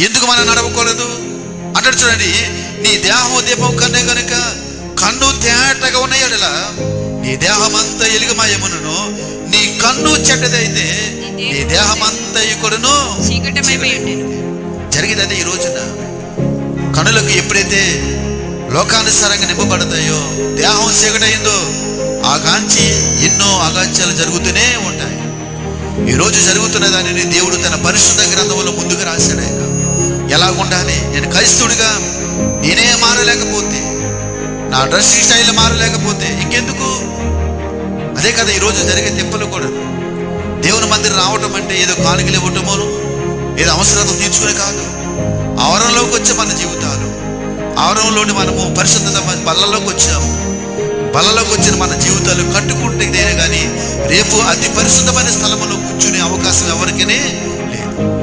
ఎందుకు మనం నడవకూడదు అంటాడు చూడండి. నీ దేహము దీపం కన్నే గనుక కన్ను తేటగా ఉన్నాయడలా నీ దేహమంతా ఎలుగుమయమును, నీ కన్ను చెడ్డదైతే నీ దేహమంతా కూడాను జరిగేది. అదే ఈ రోజున కనులకు ఎప్పుడైతే లోకానుసారంగా నింపబడతాయో, దేహం చీకటైందో, ఆ కాంచి ఎన్నో అగాత్యాలు జరుగుతూనే ఉంటాయి. ఈరోజు జరుగుతున్న దానిని దేవుడు తన పరిశుద్ధ గ్రంథంలో ముందుగా రాశాడు. ఆయన ఎలాగుండాలి, నేను క్రైస్తవుడిగా నేనే మారలేకపోతే, నా డ్రెస్సింగ్ స్టైల్ మారలేకపోతే ఇంకెందుకు? అదే కదా ఈరోజు జరిగే తిప్పలు కూడా. దేవుని మందిరం రావటం అంటే ఏదో కానుకలు ఇవ్వటమోను, ఏదో అవసరాలు తీర్చుకునే కాదు. ఆవరణలోకి వచ్చే మన జీవితాలు, ఆవరణలోని మనము పరిశుద్ధత బల్లలోకి వచ్చాము. బల్లలోకి వచ్చిన మన జీవితాలు కట్టుకుంటేనే కానీ రేపు అతి పరిశుద్ధమైన స్థలంలో కూర్చునే అవకాశం ఎవరికీ